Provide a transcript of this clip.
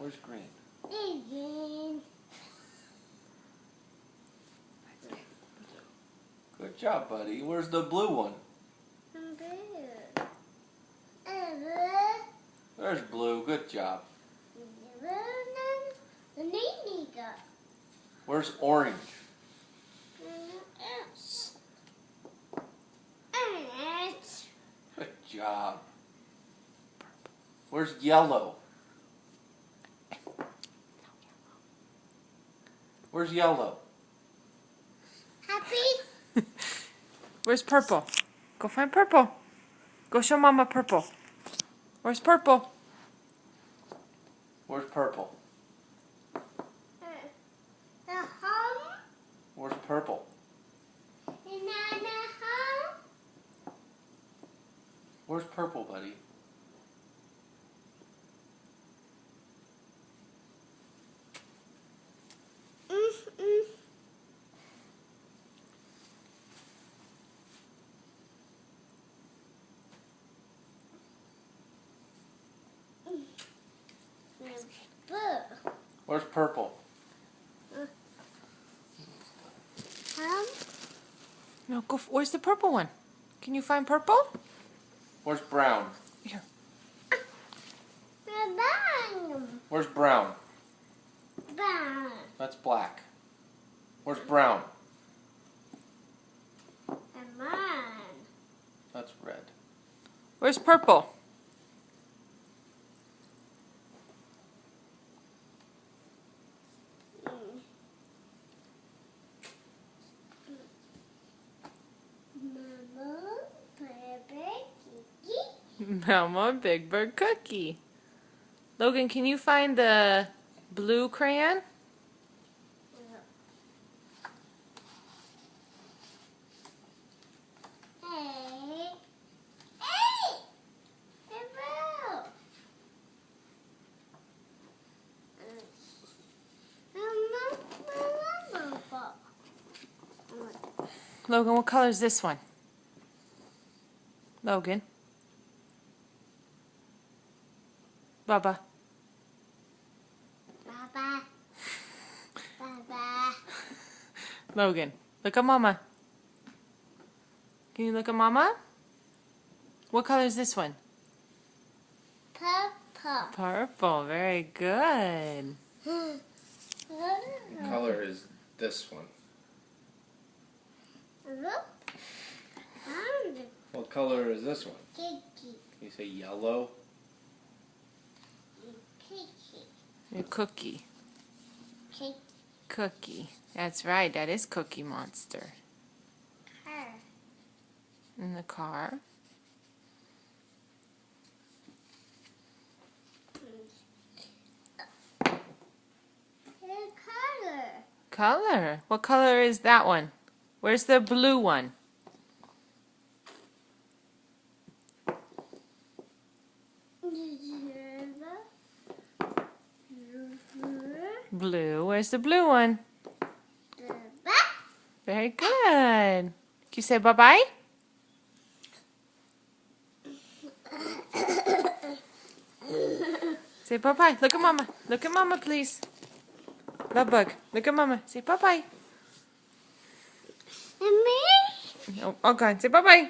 Where's green? Green. Good job, buddy. Where's the blue one? There's blue. Good job. Where's orange? Good job. Where's yellow? Where's yellow? Happy? Where's purple? Go find purple. Go show Mama purple. Where's purple? Where's purple? The home? Where's purple? Home? Where's purple, buddy? Where's purple? No, go. Where's the purple one? Can you find purple? Where's brown? Here. Where's brown? Brown. That's black. Where's brown? That's red. Where's purple? Mama, Big Bird Cookie. Logan, can you find the blue crayon? Logan, what color is this one? Logan. Baba. Baba. Baba. Logan, look at Mama. Can you look at Mama? What color is this one? Purple. Purple. Very good. What color is this one? What color is this one? Cookie. Can you say yellow? Your cookie. Cookie. Cookie. That's right. That is Cookie Monster. Her. In the car. Color. Color. What color is that one? Where's the blue one? Blue. Where's the blue one? Very good. Can you say bye-bye? Say bye-bye. Look at Mama. Look at Mama, please. Love bug. Look at Mama. Say bye-bye. And me? Oh, God. Say bye-bye.